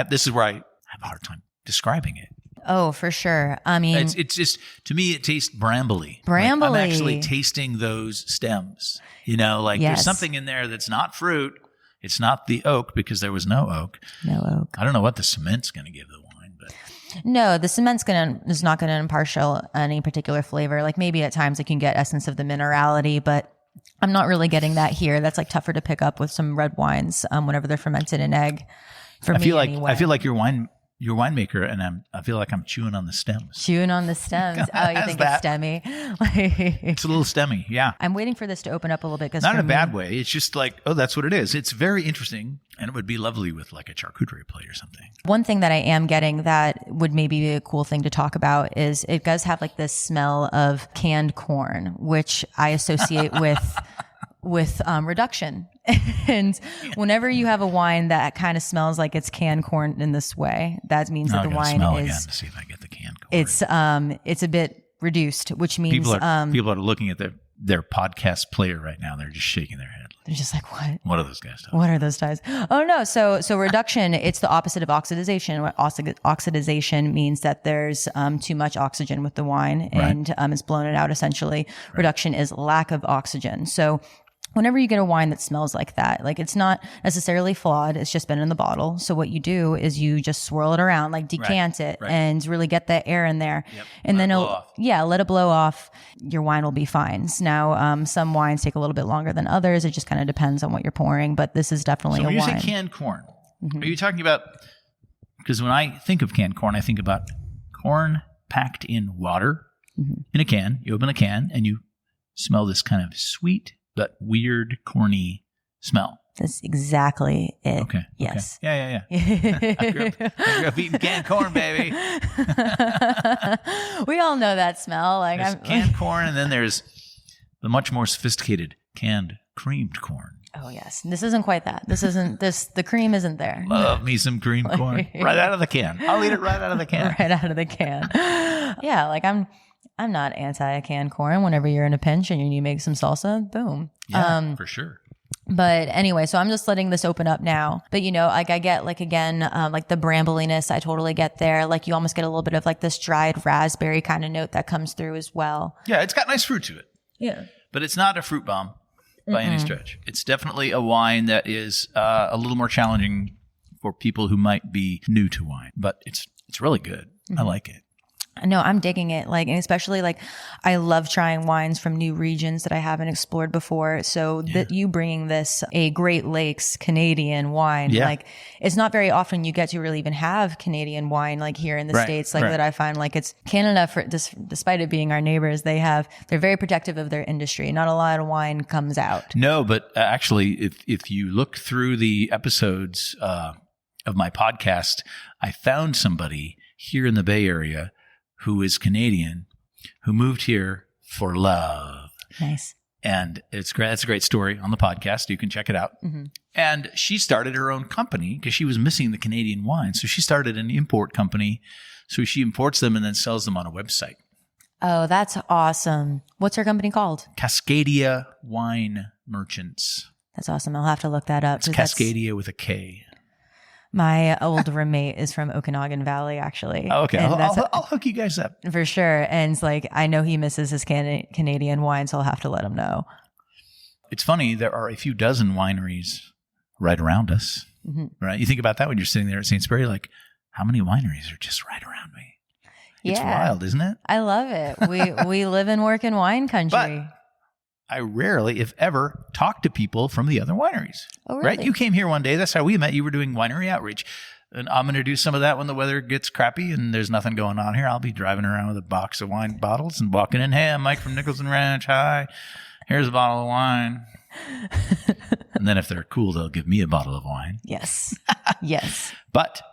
this is where I have a hard time describing it. Oh, for sure. I mean, it's just, to me, it tastes brambly. Brambly. Like I'm actually tasting those stems. There's something in there that's not fruit. It's not the oak because there was no oak. No oak. I don't know what the cement's going to give the wine, but no, the cement's is not going to impartial any particular flavor. Like maybe at times it can get essence of the minerality, but I'm not really getting that here. That's like tougher to pick up with some red wines whenever they're fermented in egg. I feel like your winemaker, and I feel like I'm chewing on the stems. Chewing on the stems. Oh, you think it's stemmy? It's a little stemmy, yeah. I'm waiting for this to open up a little bit. Not in a bad way. It's just like, oh, that's what it is. It's very interesting, and it would be lovely with like a charcuterie plate or something. One thing that I am getting that would maybe be a cool thing to talk about is it does have like this smell of canned corn, which I associate with reduction. And whenever you have a wine that kind of smells like it's canned corn in this way, that means that the wine smell is again to see if I get the canned corn. It's a bit reduced, which means people are looking at their podcast player right now. They're just shaking their head. They're just like, what? What are those guys talking? What are those guys? Oh no. So reduction, it's the opposite of oxidization. What oxidization means that there's too much oxygen with the wine and it's blown it out essentially. Right. Reduction is lack of oxygen. So whenever you get a wine that smells like that, like it's not necessarily flawed, it's just been in the bottle. So what you do is you just swirl it around, like decant it and really get that air in there. Yep. And then let it blow off. Your wine will be fine. Now, some wines take a little bit longer than others. It just kind of depends on what you're pouring, but this is definitely a wine. So when you say canned corn, are you talking about, because when I think of canned corn, I think about corn packed in water in a can. You open the can and you smell this kind of sweet but weird, corny smell. That's exactly it. Okay. Yes. Okay. Yeah. I grew up eating canned corn, baby. We all know that smell. Like there's canned corn, and then there's the much more sophisticated canned creamed corn. Oh yes, this isn't quite that. The cream isn't there. Love me some creamed corn right out of the can. I'll eat it right out of the can. Right out of the can. Yeah, like I'm not anti-canned corn. Whenever you're in a pinch and you make some salsa, boom. Yeah, for sure. But anyway, so I'm just letting this open up now. But like I get like, again, like the brambliness, I totally get there. Like you almost get a little bit of like this dried raspberry kind of note that comes through as well. Yeah, it's got nice fruit to it. Yeah. But it's not a fruit bomb by any stretch. It's definitely a wine that is a little more challenging for people who might be new to wine. But it's really good. I like it. No, I'm digging it. Like, and especially like, I love trying wines from new regions that I haven't explored before. So that you bringing this, a Great Lakes Canadian wine, like it's not very often you get to really even have Canadian wine, like here in the States, like that I find like it's Canada for despite it being our neighbors, they're very protective of their industry. Not a lot of wine comes out. No, but actually if you look through the episodes, of my podcast, I found somebody here in the Bay Area who is Canadian, who moved here for love. Nice. And it's great. That's a great story on the podcast. You can check it out. Mm-hmm. And she started her own company because she was missing the Canadian wine. So she started an import company. So she imports them and then sells them on a website. Oh, that's awesome. What's her company called? Cascadia Wine Merchants. That's awesome. I'll have to look that up. It's Cascadia with a K. My old roommate is from Okanagan Valley, actually. Oh, okay. I'll hook you guys up. For sure. And it's like, I know he misses his Canadian wine, so I'll have to let him know. It's funny. There are a few dozen wineries right around us, right? You think about that when you're sitting there at Saintsbury, like, how many wineries are just right around me? It's wild, isn't it? I love it. We live and work in wine country. But I rarely, if ever, talk to people from the other wineries. Oh, really? Right? You came here one day. That's how we met. You were doing winery outreach. And I'm going to do some of that when the weather gets crappy and there's nothing going on here. I'll be driving around with a box of wine bottles and walking in. Hey, I'm Mike from Nicholson Ranch. Hi. Here's a bottle of wine. And then if they're cool, they'll give me a bottle of wine. Yes. Yes. But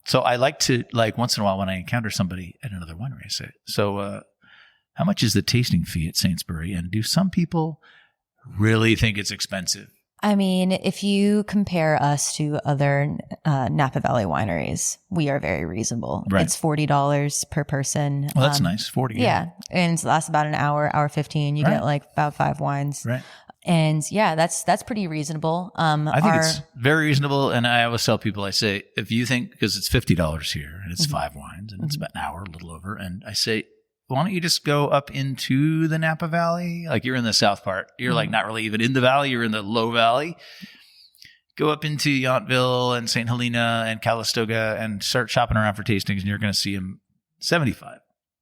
so I like to, like, once in a while when I encounter somebody at another winery, I say, so, how much is the tasting fee at Saintsbury? And do some people really think it's expensive? I mean, if you compare us to other Napa Valley wineries, we are very reasonable. Right. It's $40 per person. Well, that's nice. 40. Yeah. And it lasts about an hour 15. You get like about 5 wines. Right. And yeah, that's pretty reasonable. I think it's very reasonable. And I always tell people, I say, if you think, because it's $50 here and it's 5 wines and it's about an hour, a little over. And I say, why don't you just go up into the Napa Valley? Like you're in the south part. You're like not really even in the valley. You're in the low valley. Go up into Yountville and St. Helena and Calistoga and start shopping around for tastings. And you're going to see them $75,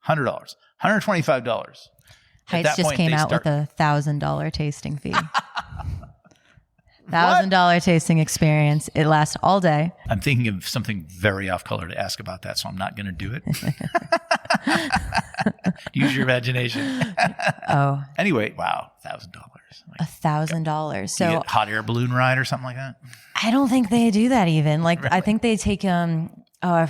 $100, $125. Heights just came out with a $1,000 tasting fee. $1,000 tasting experience. It lasts all day. I'm thinking of something very off color to ask about that, so I'm not going to do it. Use your imagination. Oh. Anyway, wow, $1,000. $1,000. So you get hot air balloon ride or something like that? I don't think they do that even. Like Really? I think they take I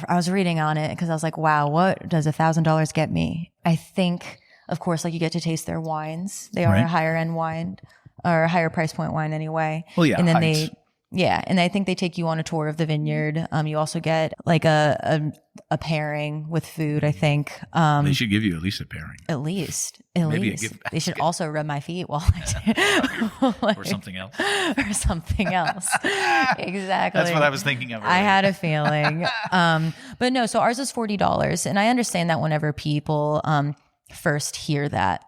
was reading on it because I was like, wow, what does $1,000 get me? I think, of course, like you get to taste their wines. They are a higher end wine or a higher price point wine anyway. Well, yeah. And then and I think they take you on a tour of the vineyard. You also get like a pairing with food, I think. They should give you at least a pairing. At least. Maybe a gift basket. They should also rub my feet while I do. Or something else. Or something else. Exactly. That's what I was thinking of earlier. I had a feeling. But no, so ours is $40. And I understand that whenever people first hear that,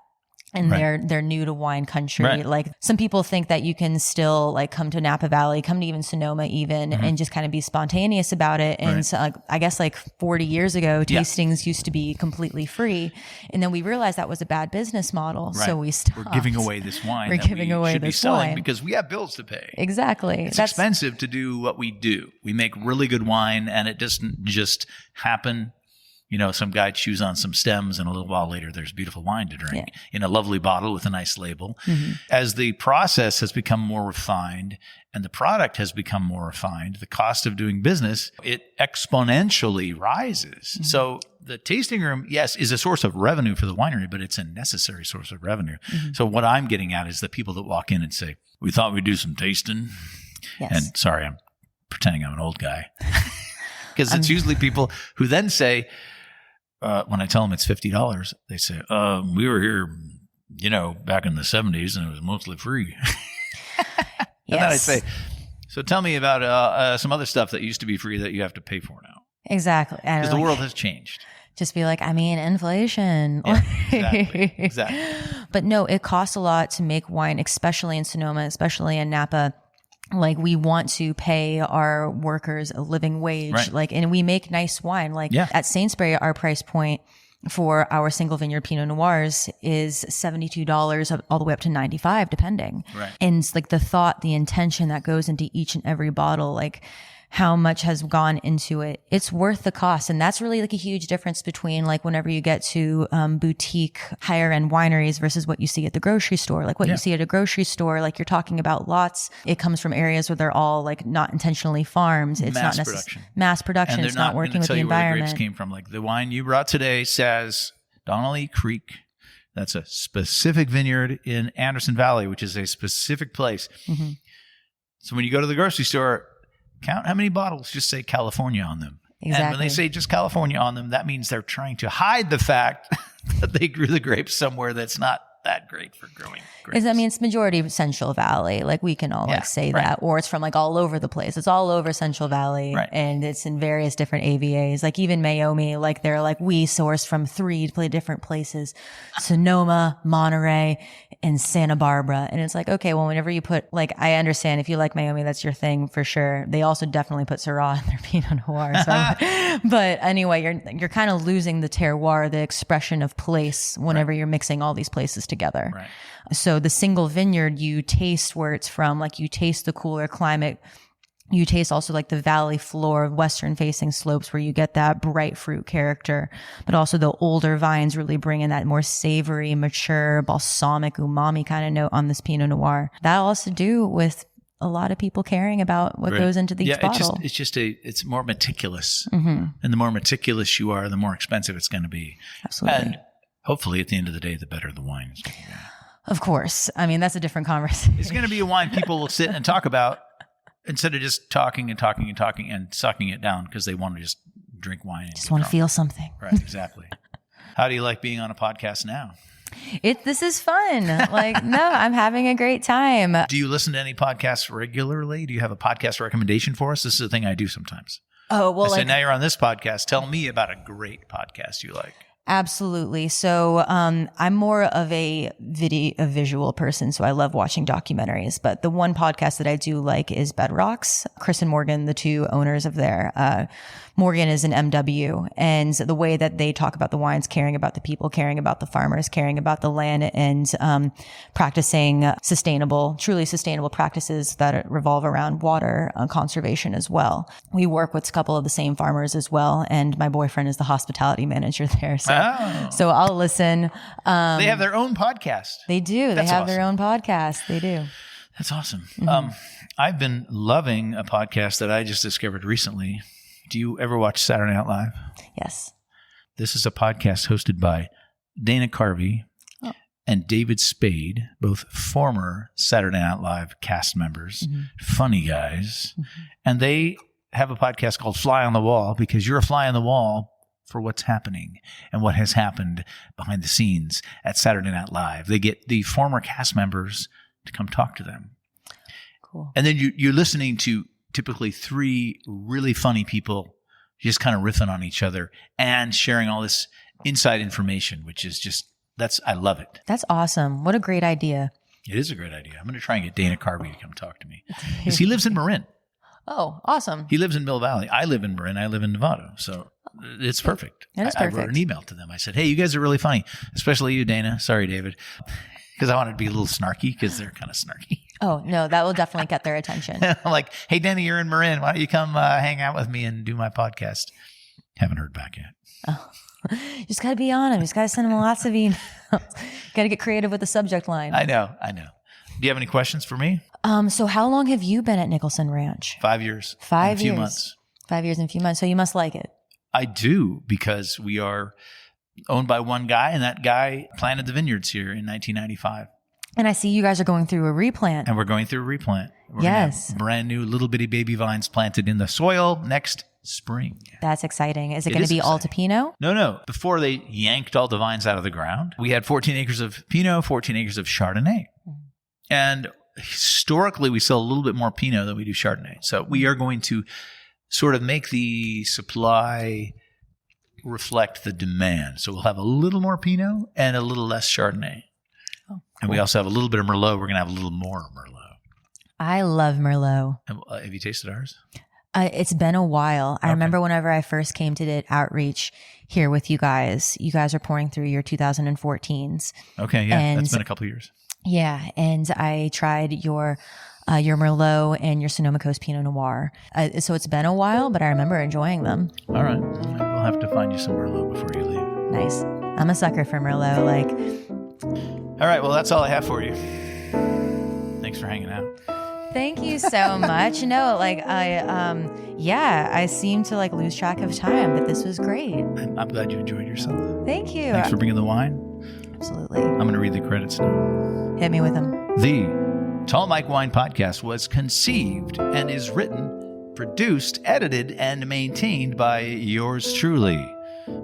and they're new to wine country. Right. Like some people think that you can still like come to Napa Valley, come to even Sonoma even, and just kind of be spontaneous about it. And so, I guess like 40 years ago, tastings used to be completely free. And then we realized that was a bad business model. Right. So we stopped. We're giving away this wine. We're giving away should this be selling wine. because we have bills to pay. Exactly. It's expensive to do what we do. We make really good wine and it doesn't just happen. You know, some guy chews on some stems and a little while later there's beautiful wine to drink in a lovely bottle with a nice label. As the process has become more refined and the product has become more refined, the cost of doing business, it exponentially rises. So the tasting room, yes, is a source of revenue for the winery, but it's a necessary source of revenue. So what I'm getting at is the people that walk in and say, we thought we'd do some tasting. Yes. And sorry, I'm pretending I'm an old guy. Because it's usually people who then say, when I tell them it's $50, they say, we were here, you know, back in the 70s and it was mostly free. And then I say, so tell me about some other stuff that used to be free that you have to pay for now. Exactly. Because the world has changed. Just be like, I mean, inflation. Yeah, exactly. But no, it costs a lot to make wine, especially in Sonoma, especially in Napa. Like we want to pay our workers a living wage, like, and we make nice wine. Like at Saintsbury, our price point for our single vineyard Pinot Noirs is $72 all the way up to $95, depending. Right. And it's like the thought, the intention that goes into each and every bottle, like how much has gone into it. It's worth the cost. And that's really like a huge difference between like whenever you get to boutique higher end wineries versus what you see at the grocery store. Like what you see at a grocery store, like you're talking about lots. It comes from areas where they're all like not intentionally farmed. It's Mass not production. Mass production. And It's not working with the where the environment. grapes came from. Like the wine you brought today says Donnelly Creek. That's a specific vineyard in Anderson Valley, which is a specific place. Mm-hmm. So when you go to the grocery store, count how many bottles just say California on them. Exactly. And when they say just California on them, that means they're trying to hide the fact that they grew the grapes somewhere that's not that great for growing grapes. It's majority of Central Valley. Like we can all like say that, or it's from like all over the place. It's all over Central Valley, and it's in various different AVAs. Like even Mayomi, like they're like we source from 3 different places: Sonoma, Monterey, and Santa Barbara. And it's like, okay, well, whenever you put like, I understand if you like Mayomi, that's your thing for sure. They also definitely put Syrah in their Pinot Noir. So, but anyway, you're kind of losing the terroir, the expression of place whenever you're mixing all these places together. Right. So the single vineyard, you taste where it's from, like you taste the cooler climate. You taste also like the valley floor of western facing slopes where you get that bright fruit character, but also the older vines really bring in that more savory, mature, balsamic, umami kind of note on this Pinot Noir. That all has to do with a lot of people caring about what goes into each bottle. It's more meticulous. Mm-hmm. And the more meticulous you are, the more expensive it's going to be. Absolutely. And hopefully at the end of the day, the better the wine is going to be. Of course. I mean, that's a different conversation. It's going to be a wine people will sit and talk about instead of just talking and sucking it down because they want to just drink wine. And just want to feel something. Right, exactly. How do you like being on a podcast now? This is fun. Like, no, I'm having a great time. Do you listen to any podcasts regularly? Do you have a podcast recommendation for us? This is the thing I do sometimes. Oh, well, I say, now you're on this podcast. Tell me about a great podcast you like. Absolutely. So, I'm more of a visual person. So I love watching documentaries, but the one podcast that I do like is Bedrocks. Chris and Morgan, the two owners of there. Morgan is an MW, and the way that they talk about the wines, caring about the people, caring about the farmers, caring about the land, and practicing truly sustainable practices that revolve around water conservation as well. We work with a couple of the same farmers as well, and my boyfriend is the hospitality manager there. So I'll listen. They have their own podcast. They do. They have their own podcast. They do. That's awesome. Mm-hmm. I've been loving a podcast that I just discovered recently. Do you ever watch Saturday Night Live? Yes. This is a podcast hosted by Dana Carvey and David Spade, both former Saturday Night Live cast members, funny guys. Mm-hmm. And they have a podcast called Fly on the Wall because you're a fly on the wall for what's happening and what has happened behind the scenes at Saturday Night Live. They get the former cast members to come talk to them. Cool. And then you're listening to typically 3 really funny people just kind of riffing on each other and sharing all this inside information, which is just, I love it. That's awesome. What a great idea. It is a great idea. I'm going to try and get Dana Carvey to come talk to me because he lives in Marin. Oh, awesome. He lives in Mill Valley. I live in Marin. I live in Nevada. So it's perfect. That is perfect. I wrote an email to them. I said, hey, you guys are really funny, especially you, Dana. Sorry, David. Because I wanted to be a little snarky because they're kind of snarky. Oh, no, that will definitely get their attention. Like, hey, Dana, you're in Marin. Why don't you come hang out with me and do my podcast? Haven't heard back yet. Oh, you just got to be on him. You just got to send him lots of emails. Got to get creative with the subject line. I know. Do you have any questions for me? So how long have you been at Nicholson Ranch? 5 years. 5 and a few months. 5 years and a few months. So you must like it. I do, because we are owned by one guy, and that guy planted the vineyards here in 1995. And I see you guys are going through a replant. And we're going through a replant. We're yes. Gonna have brand new little bitty baby vines planted in the soil next spring. That's exciting. Is it going to be all to Pinot? No. Before they yanked all the vines out of the ground, we had 14 acres of Pinot, 14 acres of Chardonnay. Mm-hmm. And historically, we sell a little bit more Pinot than we do Chardonnay. So we are going to sort of make the supply reflect the demand. So we'll have a little more Pinot and a little less Chardonnay. Oh, cool. And we also have a little bit of Merlot. We're going to have a little more Merlot. I love Merlot. Have you tasted ours? It's been a while. I remember whenever I first came to the outreach here with you guys are pouring through your 2014s. Okay. Yeah. That's been a couple of years. Yeah. And I tried your Merlot and your Sonoma Coast Pinot Noir. So it's been a while, but I remember enjoying them. All right. We'll have to find you some Merlot before you leave. Nice. I'm a sucker for Merlot. All right. Well, that's all I have for you. Thanks for hanging out. Thank you so much. No, I seem to lose track of time, but this was great. I'm glad you enjoyed yourself. Thank you. Thanks for bringing the wine. Absolutely. I'm going to read the credits now. Hit me with them. The Tall Mike Wine Podcast was conceived and is written, produced, edited, and maintained by yours truly.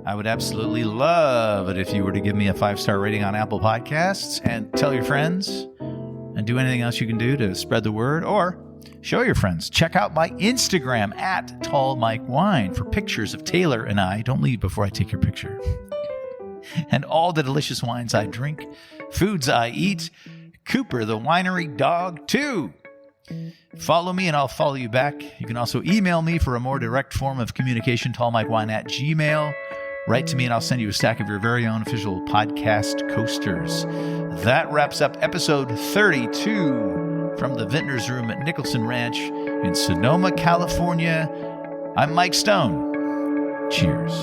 I would absolutely love it if you were to give me a 5-star rating on Apple Podcasts and tell your friends and do anything else you can do to spread the word or show your friends. Check out my Instagram at Tall Mike Wine for pictures of Taylor and I. Don't leave before I take your picture. And all the delicious wines I drink, foods I eat, Cooper the winery dog too. Follow me and I'll follow you back. You can also email me for a more direct form of communication, tallmikewine@gmail.com. Write to me and I'll send you a stack of your very own official podcast coasters. That wraps up episode 32 from the Vintner's Room at Nicholson Ranch in Sonoma, California. I'm Mike Stone. Cheers.